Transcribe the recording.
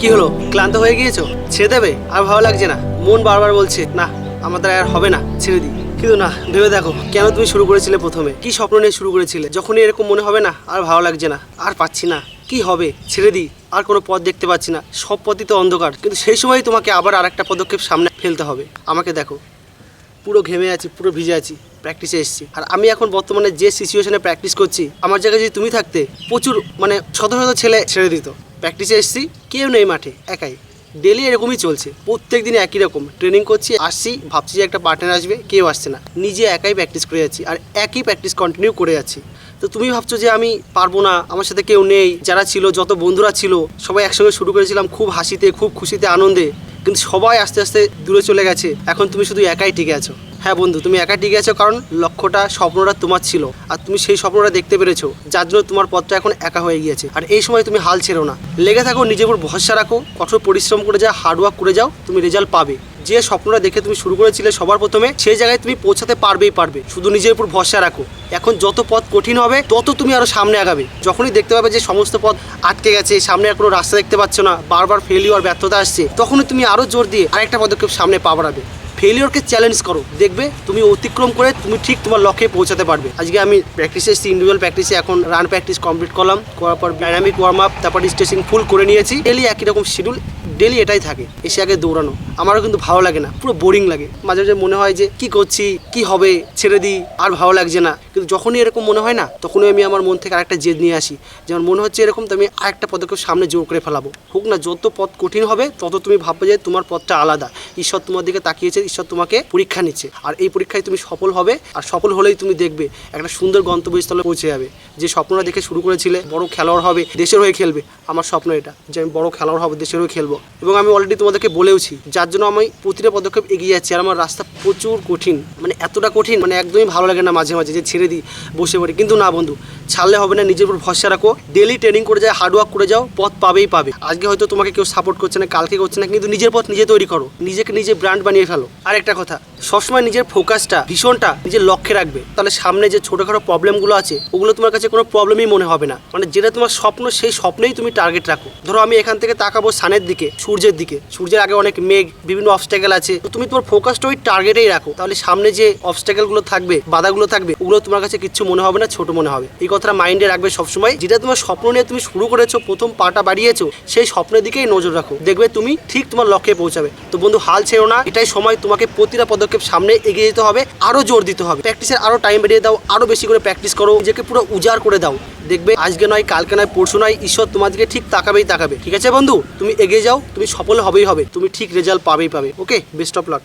কি হলো, ক্লান্ত হয়ে গিয়েছো? ছেড়ে দেবে? আর ভালো লাগছে না? মন বারবার বলছে না আমাদের আর হবে না, ছেড়ে দিই। কিন্তু না, ভেবে দেখো কেন তুমি শুরু করেছিলে, প্রথমে কি স্বপ্ন নিয়ে শুরু করেছিলে? যখনই এরকম মনে হবে না আর ভালো লাগছে না, আর পাচ্ছি না, কি হবে, ছেড়ে দিই, আর কোনো পথ দেখতে পাচ্ছি না, সব পথই তো অন্ধকার, কিন্তু সেই সময়ই তোমাকে আবার আর একটা পদক্ষেপ সামনে ফেলতে হবে। আমাকে দেখো, পুরো ঘেমে আছি, পুরো ভিজে আছি, প্র্যাকটিসে এসেছি। আর আমি এখন বর্তমানে যে সিচুয়েশনে প্র্যাকটিস করছি, আমার জায়গায় যদি তুমি থাকতে প্রচুর শত শত ছেলে ছেড়ে দিত। প্র্যাকটিসে এসেছি, কেউ নেই মাঠে, একাই। ডেলি এরকমই চলছে, প্রত্যেক দিন একই রকম ট্রেনিং করছি, আসছি, ভাবছি যে একটা পার্টনার আসবে, কেউ আসছে না, নিজে একাই প্র্যাকটিস করে যাচ্ছি আর একই প্র্যাকটিস কন্টিনিউ করে যাচ্ছি। তো তুমি ভাবছো যে আমি পারবো না, আমার সাথে কেউ নেই। যারা ছিল, যত বন্ধুরা ছিল, সবাই একসঙ্গে শুরু করেছিলাম, খুব হাসিতে, খুব খুশিতে, আনন্দে, কিন্তু সবাই আস্তে আস্তে দূরে চলে গেছে। এখন তুমি শুধু একাই টিকে আছো। হ্যাঁ বন্ধু, তুমি একাই টিকে আছো, কারণ লক্ষ্যটা, স্বপ্নটা তোমার ছিল, আর তুমি সেই স্বপ্নটা দেখতে পেরেছো, যার জন্য তোমার পথটা এখন একা হয়ে গিয়েছে। আর এই সময় তুমি হাল ছেড়ো না, লেগে থাকো, নিজের উপর ভরসা রাখো, কঠোর পরিশ্রম করে যাও, হার্ডওয়ার্ক করে যাও, তুমি রেজাল্ট পাবে। যে স্বপ্নটা দেখে তুমি শুরু করেছিলে সবার প্রথমে, সেই জায়গায় তুমি পৌঁছাতে পারবেই পারবে। শুধু নিজের উপর ভরসা রাখো। এখন যত পথ কঠিন হবে, তত তুমি আরো সামনে আগাবে। যখনই দেখতে পাবে যে সমস্ত পথ আটকে গেছে, সামনে আর কোনো রাস্তা দেখতে পাচ্ছ না, বারবার ফেলিওর, ব্যর্থতা আসছে, তখনই তুমি আরো জোর দিয়ে আরেকটা পদক্ষেপ সামনে পা বাড়াবে। ফেলিওরকে চ্যালেঞ্জ করো, দেখবে তুমি অতিক্রম করে তুমি ঠিক তোমার লক্ষ্যে পৌঁছাতে পারবে। আজকে আমি প্র্যাকটিসে এসেছি, ইন্ডিভিজুয়াল প্র্যাকটিসে, এখন রান প্র্যাকটিস কমপ্লিট করলাম, করার পর ডাইনামিক ওয়ার্ম আপ, তারপর স্ট্রেচিং ফুল করে নিয়েছি। ডেলি একই রকম শিডিউল, ডেলি এটাই থাকে, এসে আগে দৌড়ানো। আমারও কিন্তু ভালো লাগে না, পুরো বোরিং লাগে। মাঝে মাঝে মনে হয় যে কি করছি, কি হবে, ছেড়ে দিই, আর ভালো লাগছে না। কিন্তু যখনই এরকম মনে হয় না, তখনই আমি আমার মন থেকে আরেকটা জেদ নিয়ে আসি, যেমন মনে হচ্ছে এরকম, তো আমি আরেকটা পদক্ষেপ সামনে জোর করে ফেলাবো। হোক না যত পথ কঠিন হবে, তত তুমি ভাববে যে তোমার পথটা আলাদা, ঈশ্বর তোমার দিকে তাকিয়েছে, ঈশ্বর তোমাকে পরীক্ষা নিচ্ছে, আর এই পরীক্ষায় তুমি সফল হবে। আর সফল হলেই তুমি দেখবে একটা সুন্দর গন্তব্যস্থলে পৌঁছে যাবে। যে স্বপ্নটা দেখে শুরু করেছিলে, বড় খেলোয়াড় হবে, দেশের হয়ে খেলবে, আমার স্বপ্ন এটা, যে আমি বড় খেলোয়াড় হবে, দেশের হয়ে খেলবো। এবং আমি অলরেডি তোমাদেরকে বলেওছি, যার জন্য আমি প্রতিটা পদক্ষেপ এগিয়ে যাচ্ছি। আর আমার রাস্তা প্রচুর কঠিন, এতটা কঠিন, একদমই ভালো লাগে না মাঝে মাঝে যে ছেড়ে দিই, বসে পড়ি। কিন্তু না বন্ধু, ছাড়লে হবে না, নিজের উপর ভরসা রাখো, ডেলি ট্রেনিং করে যাও, হার্ডওয়ার্ক করে যাও, পথ পাবেই পাবে। আজকে হয়তো তোমাকে কেউ সাপোর্ট করছে না, কালকে করছে না, কিন্তু নিজের পথ নিজে তৈরি করো, নিজেকে নিজে ব্র্যান্ড বানিয়ে ফেলো। আর একটা কথা, সবসময় নিজের ফোকাসটা, ভীষণটা নিজের লক্ষ্যে রাখবে, তাহলে সামনে যে ছোটোখাটো প্রবলেমগুলো আছে, ওগুলো তোমার কাছে কোনো প্রবলেমই মনে হবে না। যেটা তোমার স্বপ্ন, সেই স্বপ্নেই তুমি টার্গেট রাখো। ধরো আমি এখান থেকে তাকাবো সানের দিকে, সূর্যের দিকে, সূর্যের আগে অনেক মেঘ, বিভিন্ন অবস্ট্যাকেল আছে, তো তুমি তোমার ফোকাসটা ওই টার্গেটেই রাখো, তাহলে সামনে যে অবস্ট্যাকেলগুলো থাকবে, বাধাগুলো থাকবে, ওগুলো তোমার কাছে কিচ্ছু মনে হবে না, ছোট মনে হবে। এই কথাটা মাইন্ডে রাখবে সবসময়। যেটা তোমার স্বপ্ন নিয়ে তুমি শুরু করেছো, প্রথম পাটা বাড়িয়েছো, সেই স্বপ্নের দিকেই নজর রাখো, দেখবে তুমি ঠিক তোমার লক্ষ্যে পৌঁছাবে। তো বন্ধু, হাল ছেড়ো না, এটাই সময়, তোমাকে প্রতিটা পদক্ষেপ সামনে এগিয়ে যেতে হবে, আরো জোর দিতে হবে। প্র্যাকটিসের আরো টাইম বেরিয়ে দাও, আরো বেশি করে প্র্যাকটিস করো, নিজেকে পুরো উজাড় করে দাও। দেখবে আজকে নয়, কালকে নয়, পরশু নয়, ঈশ্বর তোমার দিকে ঠিক তাকাবেই তাকাবে। ঠিক আছে বন্ধু, তুমি এগিয়ে যাও, তুমি সফল হবেই হবে, তুমি ঠিক রেজাল্ট পাবেই পাবে। ওকে, বেস্ট অফ লাক।